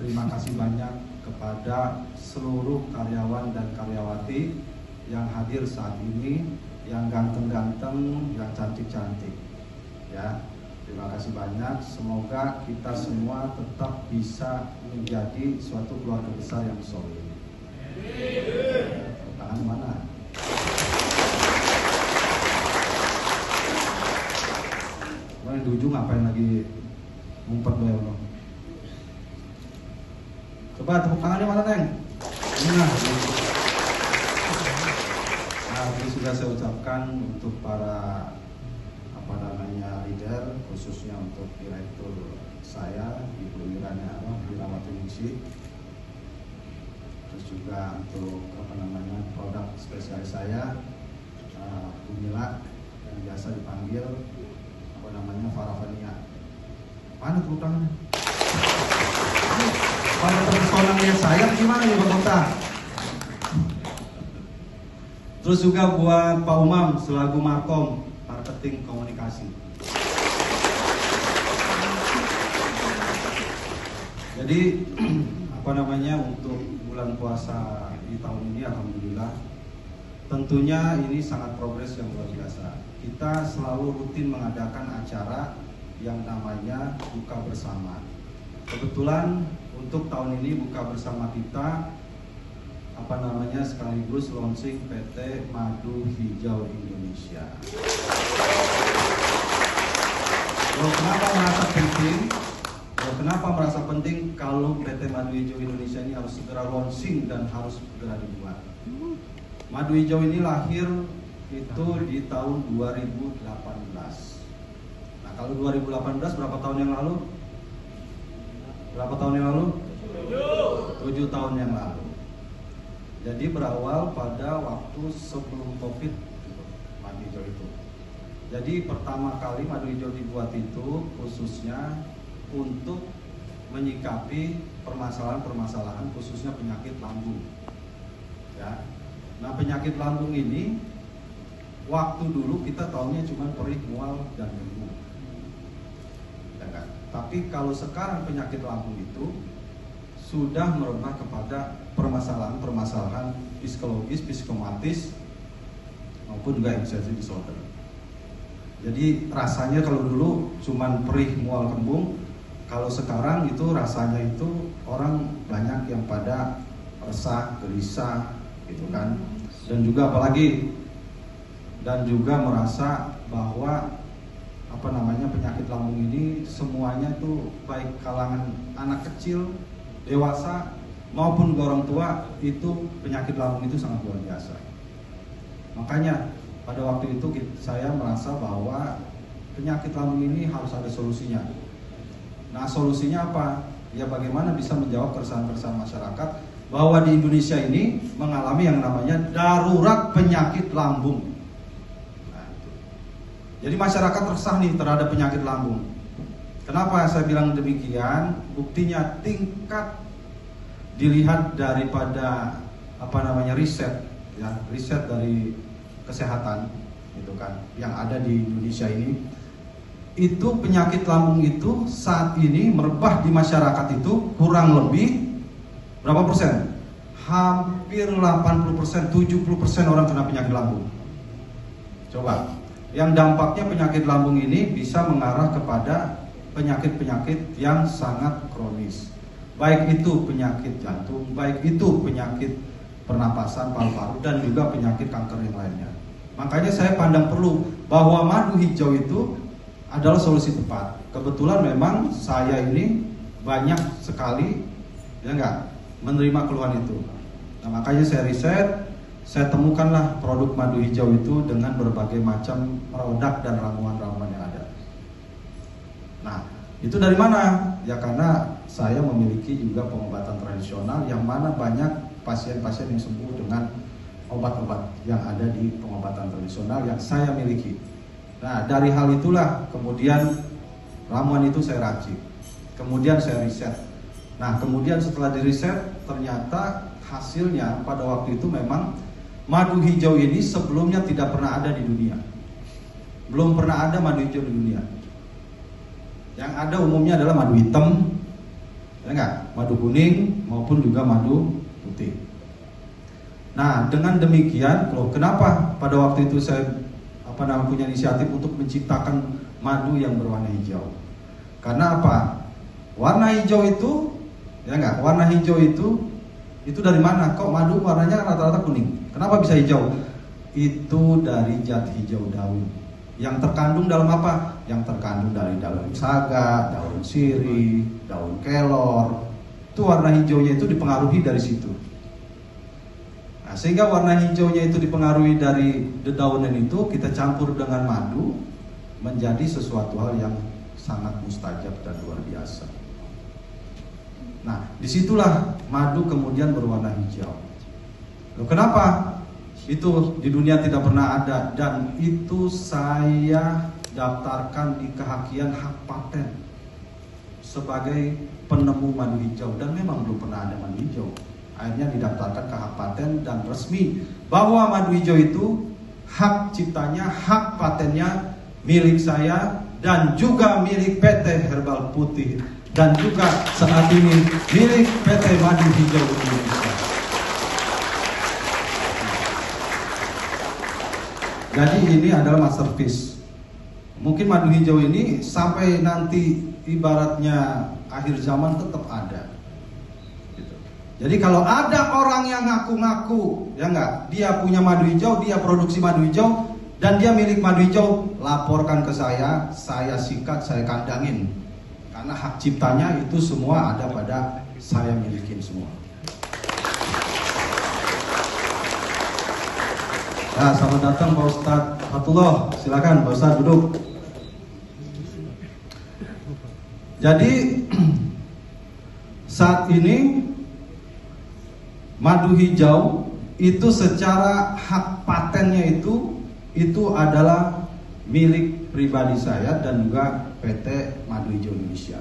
terima kasih banyak kepada seluruh karyawan dan karyawati yang hadir saat ini, yang ganteng-ganteng, yang cantik-cantik. Ya, terima kasih banyak. Semoga kita semua tetap bisa menjadi suatu keluarga besar yang solid. Tangan mana? Yang di ujung ngapain lagi ngumpet beliau? Coba tepuk tangannya mana, Neng? Nah, ini sudah saya ucapkan untuk para leader, khususnya untuk direktur saya, Ibu Irawati Ningsih, terus juga untuk produk spesialis saya, Umila, yang biasa dipanggil Farafania. Mana tepuk tangannya? Pada personalnya saya gimana nih Pak Kota? Terus juga buat Pak Umam selaku Markom Marketing Komunikasi. Jadi untuk bulan puasa di tahun ini alhamdulillah tentunya ini sangat progres yang luar biasa. Kita selalu rutin mengadakan acara yang namanya buka bersama. Kebetulan untuk tahun ini buka bersama kita sekaligus launching PT Madu Hijau Indonesia. Kenapa merasa penting kalau PT Madu Hijau Indonesia ini harus segera launching dan harus segera dibuat? Madu Hijau ini lahir itu di tahun 2018. Nah, kalau 2018 berapa tahun yang lalu? 7 tahun yang lalu. Jadi berawal pada waktu sebelum COVID Madu Hijau itu. Jadi pertama kali Madu Hijau dibuat itu khususnya untuk menyikapi permasalahan-permasalahan khususnya penyakit lambung. Ya. Nah, penyakit lambung ini waktu dulu kita tahunya cuma perih, mual, dan kembung. Ya kan? Tapi kalau sekarang penyakit lambung itu sudah merembah kepada permasalahan-permasalahan psikologis, psikomatis, maupun juga anxiety disorder. Jadi rasanya kalau dulu cuma perih, mual, kembung, kalau sekarang itu rasanya itu orang banyak yang pada resah, gelisah, gitu kan. Dan juga merasa bahwa penyakit lambung ini semuanya tuh baik kalangan anak kecil, dewasa maupun orang tua, itu penyakit lambung itu sangat luar biasa. Makanya pada waktu itu saya merasa bahwa penyakit lambung ini harus ada solusinya. Nah, solusinya apa? Ya bagaimana bisa menjawab keresahan-keresahan masyarakat bahwa di Indonesia ini mengalami yang namanya darurat penyakit lambung. Nah, jadi masyarakat resah nih terhadap penyakit lambung. Kenapa saya bilang demikian? Buktinya tingkat dilihat daripada riset dari kesehatan gitu kan yang ada di Indonesia ini, itu penyakit lambung itu saat ini merebah di masyarakat itu kurang lebih berapa persen? Hampir 80%, 70% orang kena penyakit lambung. Coba, yang dampaknya penyakit lambung ini bisa mengarah kepada penyakit-penyakit yang sangat kronis. Baik itu penyakit jantung, baik itu penyakit pernapasan, paru-paru, dan juga penyakit kanker yang lainnya. Makanya saya pandang perlu bahwa madu hijau itu adalah solusi tepat. Kebetulan memang saya ini banyak sekali menerima keluhan itu. Nah, makanya saya riset, saya temukanlah produk madu hijau itu dengan berbagai macam produk dan ramuan-ramuan yang ada. Nah, itu dari mana? Ya karena saya memiliki juga pengobatan tradisional yang mana banyak pasien-pasien yang sembuh dengan obat-obat yang ada di pengobatan tradisional yang saya miliki. Nah, dari hal itulah kemudian ramuan itu saya racik. Kemudian saya riset. Nah, kemudian setelah diriset ternyata hasilnya pada waktu itu memang madu hijau ini sebelumnya tidak pernah ada di dunia. Belum pernah ada madu hijau di dunia. Yang ada umumnya adalah madu hitam, ya enggak? Madu kuning maupun juga madu putih. Nah, dengan demikian, loh, kenapa pada waktu itu saya punya inisiatif untuk menciptakan madu yang berwarna hijau? Karena apa? Warna hijau itu, ya enggak? Warna hijau itu dari mana? Kok madu warnanya rata-rata kuning? Kenapa bisa hijau? Itu dari zat hijau daun. Yang terkandung dalam apa? Yang terkandung dari daun saga, daun sirih, daun kelor. Itu warna hijaunya itu dipengaruhi dari situ. Nah, sehingga warna hijaunya itu dipengaruhi dari dedaunan itu, kita campur dengan madu menjadi sesuatu hal yang sangat mustajab dan luar biasa. Nah, disitulah madu kemudian berwarna hijau. Loh, kenapa? Itu di dunia tidak pernah ada, dan itu saya daftarkan di kehakian hak paten sebagai penemu madu hijau, dan memang belum pernah ada madu hijau. Akhirnya didaftarkan ke hak paten dan resmi bahwa madu hijau itu hak ciptanya, hak patennya milik saya dan juga milik PT Herbal Putih, dan juga saat ini milik PT Madu Hijau Indonesia. Jadi ini adalah masterpiece. Mungkin madu hijau ini sampai nanti ibaratnya akhir zaman tetap ada. Gitu. Jadi kalau ada orang yang ngaku-ngaku, ya enggak, dia punya madu hijau, dia produksi madu hijau, dan dia milik madu hijau, laporkan ke saya sikat, saya kandangin. Karena hak ciptanya itu semua ada pada saya milikin semua. Nah, selamat datang Pak Ustadz Fatullah. Silakan Pak Ustadz duduk. Jadi saat ini madu hijau itu secara hak patennya itu adalah milik pribadi saya dan juga PT Madu Hijau Indonesia.